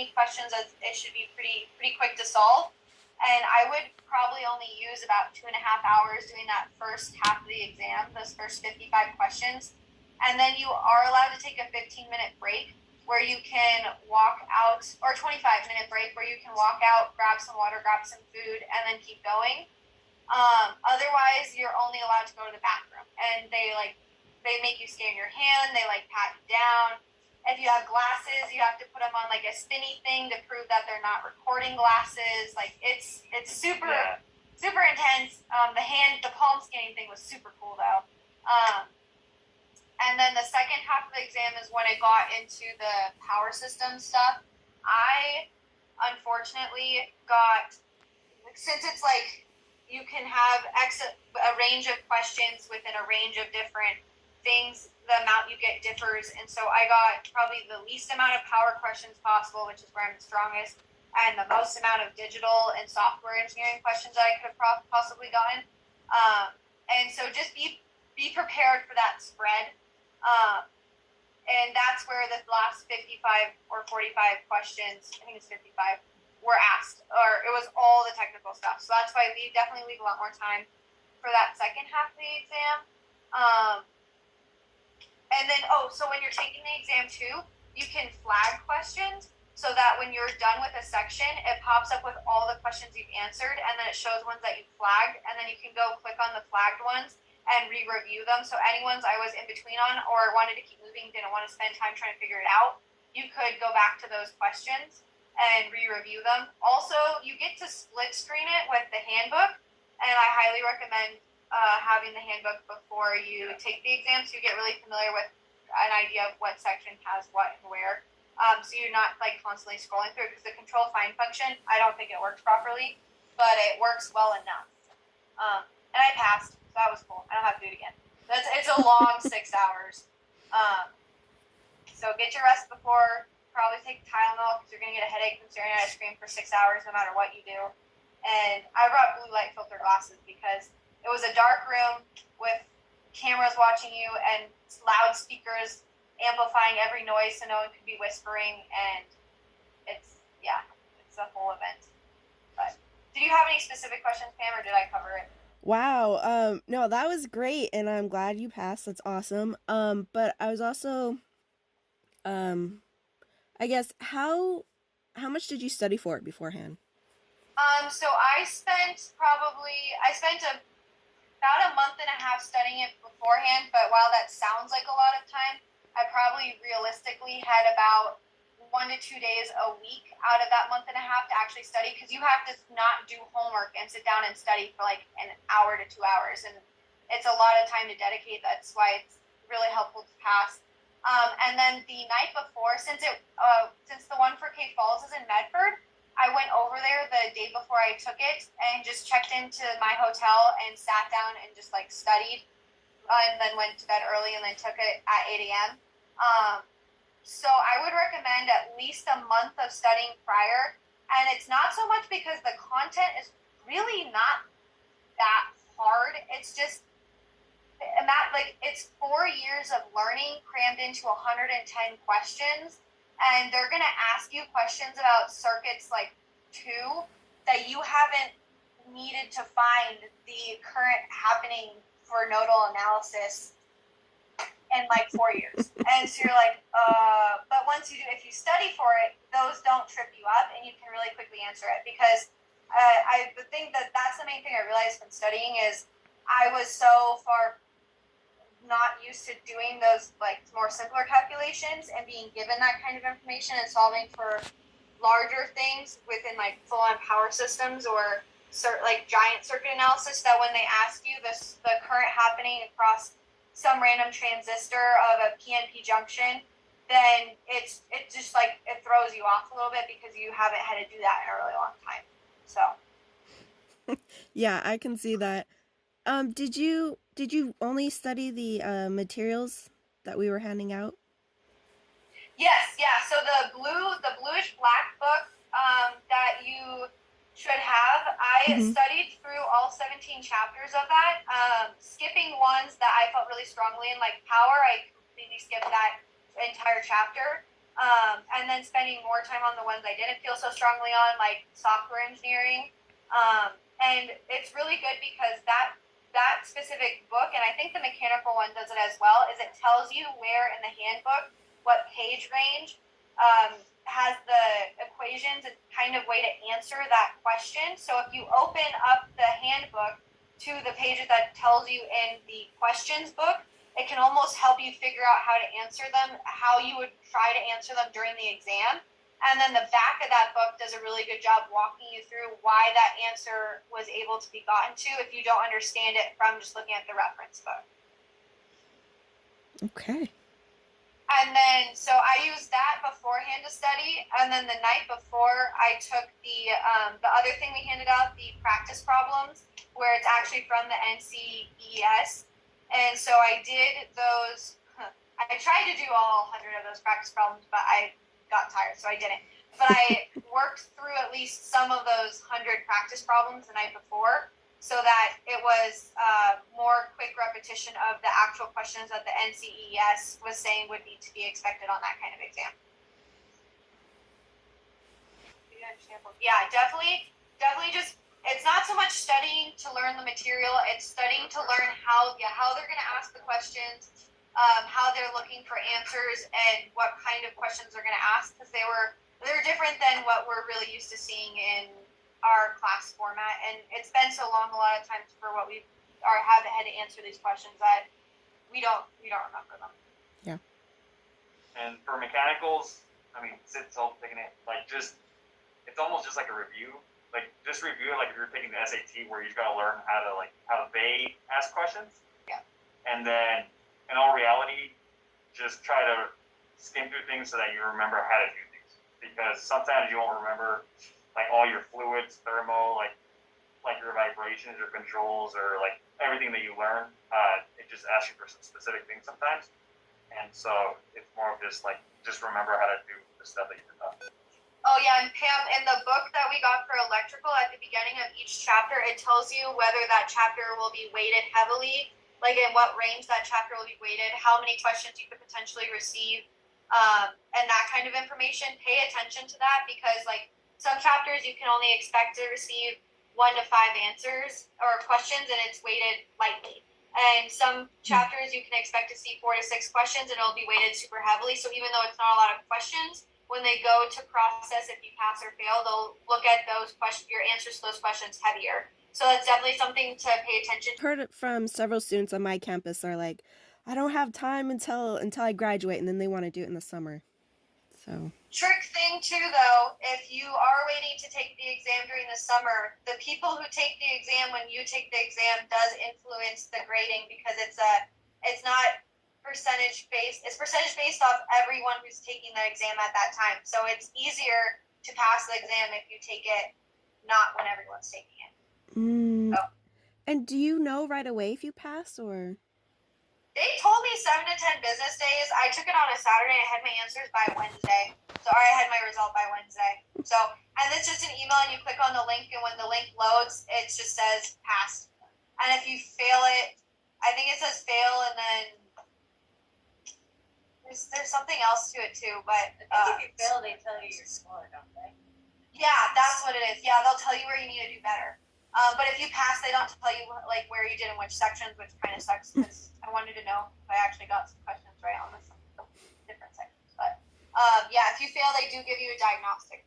questions, as it should be pretty quick to solve. And I would probably only use about 2.5 hours doing that first half of the exam, those first 55 questions. And then you are allowed to take a 15-minute break where you can walk out, or 25-minute break where you can walk out, grab some water, grab some food, and then keep going. Otherwise, you're only allowed to go to the bathroom, and they make you scan your hand, they pat you down. If you have glasses, you have to put them on a spinny thing to prove that they're not recording glasses. It's super super intense. The palm scanning thing was super cool though. And then the second half of the exam is when it got into the power system stuff. I unfortunately got, since it's you can have a range of questions within a range of different things, the amount you get differs, and so I got probably the least amount of power questions possible, which is where I'm the strongest, and the most amount of digital and software engineering questions that I could have possibly gotten. And so just be prepared for that spread. And that's where the last 55 or 45 questions, I think it's 55, were asked, or it was all the technical stuff. So that's why we definitely leave a lot more time for that second half of the exam. And then, so when you're taking the exam too, you can flag questions so that when you're done with a section, it pops up with all the questions you've answered, and then it shows ones that you flagged, and then you can go click on the flagged ones and re-review them. So any ones I was in between on or wanted to keep moving, didn't want to spend time trying to figure it out, you could go back to those questions and re-review them. Also, you get to split screen it with the handbook, and I highly recommend having the handbook before you take the exam, so you get really familiar with an idea of what section has what and where. So you're not constantly scrolling through, because the control find function, I don't think it works properly, but it works well enough. And I passed, so that was cool. I don't have to do it again. It's a long 6 hours. So get your rest before. Probably take Tylenol, because you're going to get a headache from staring at a screen for 6 hours no matter what you do. And I brought blue light filter glasses because it was a dark room with cameras watching you and loudspeakers amplifying every noise so no one could be whispering, and it's a whole event. But did you have any specific questions, Pam, or did I cover it? Wow. No, that was great, and I'm glad you passed. That's awesome. But I was also, um, I guess how much did you study for it beforehand? So I spent about a month and a half studying it beforehand, but while that sounds like a lot of time, I probably realistically had about 1 to 2 days a week out of that month and a half to actually study, because you have to not do homework and sit down and study for an hour to 2 hours, and it's a lot of time to dedicate. That's why it's really helpful to pass. And then the night before, since the one for Cape Falls is in Medford, I went over there the day before I took it and just checked into my hotel and sat down and just studied, and then went to bed early and then took it at 8 a.m. So I would recommend at least a month of studying prior. And it's not so much because the content is really not that hard. It's just, it's 4 years of learning crammed into 110 questions. And they're going to ask you questions about circuits 2 that you haven't needed to find the current happening for nodal analysis in 4 years. And so you're but once you do, if you study for it, those don't trip you up, and you can really quickly answer it. Because I think that's the main thing I realized from studying is I was so far not used to doing those more simpler calculations and being given that kind of information and solving for larger things within full-on power systems or giant circuit analysis, that when they ask you the current happening across some random transistor of a PNP junction, then it just it throws you off a little bit because you haven't had to do that in a really long time. So Yeah, I can see that. Did you only study the materials that we were handing out? yes, yeah. So the bluish black book that you should have, I Mm-hmm. studied through all 17 chapters of that, skipping ones that I felt really strongly in, like power. I completely skipped that entire chapter. and then spending more time on the ones I didn't feel so strongly on, like software engineering. And it's really good because that specific book, and I think the mechanical one does it as well, is it tells you where in the handbook, what page range has the equations and kind of way to answer that question. So if you open up the handbook to the pages that tells you in the questions book, it can almost help you figure out how to answer them, how you would try to answer them during the exam. And then the back of that book does a really good job walking you through why that answer was able to be gotten to if you don't understand it from just looking at the reference book. Okay. And then, so I used that beforehand to study, and then the night before, I took the other thing we handed out, the practice problems, where it's actually from the NCEES. And so I did those. I tried to do all 100 of those practice problems, but I got tired, so I didn't. But I worked through at least some of those 100 practice problems the night before, so that it was more quick repetition of the actual questions that the NCEES was saying would need to be expected on that kind of exam. Yeah, definitely just, it's not so much studying to learn the material, it's studying to learn how they're going to ask the questions, how they're looking for answers, and what kind of questions they're going to ask, because they're different than what we're really used to seeing in our class format, and it's been so long a lot of times for what we have had to answer these questions that we don't remember them. Yeah. And for mechanicals, I mean, it's all taking it it's almost just like a review. Like just review it like if you're taking the SAT where you just gotta learn how they ask questions. Yeah. And then in all reality, just try to skim through things so that you remember how to do things. Because sometimes you won't remember like all your fluids, thermo, like your vibrations or controls or like everything that you learn. It just asks you for some specific things sometimes. And so it's more of just remember how to do the stuff that you've done. Oh yeah, and Pam, in the book that we got for electrical, at the beginning of each chapter, it tells you whether that chapter will be weighted heavily, like in what range that chapter will be weighted, how many questions you could potentially receive, and that kind of information. Pay attention to that because like some chapters you can only expect to receive 1 to 5 answers or questions, and it's weighted lightly. And some chapters you can expect to see 4 to 6 questions, and it'll be weighted super heavily. So even though it's not a lot of questions, when they go to process if you pass or fail, they'll look at those questions, your answers to those questions heavier. So that's definitely something to pay attention to. I've heard it from several students on my campus are like, I don't have time until I graduate, and then they want to do it in the summer. So trick thing too though, if you are waiting to take the exam during the summer, the people who take the exam when you take the exam does influence the grading because it's not percentage based. It's percentage based off everyone who's taking the exam at that time. So it's easier to pass the exam if you take it not when everyone's taking it. So. And do you know right away if you pass or? They told me 7 to 10 business days. I took it on a Saturday and I had my answers by Wednesday. So I had my result by Wednesday. So, and it's just an email and you click on the link, and when the link loads, it just says passed. And if you fail it, I think it says fail, and then there's something else to it too, but if you fail, they tell you your score, don't they? Yeah, that's what it is. Yeah, they'll tell you where you need to do better. But if you pass, they don't tell you like where you did in which sections, which kind of sucks because I wanted to know if I actually got some questions right on this different sections. But yeah, if you fail, they do give you a diagnostic.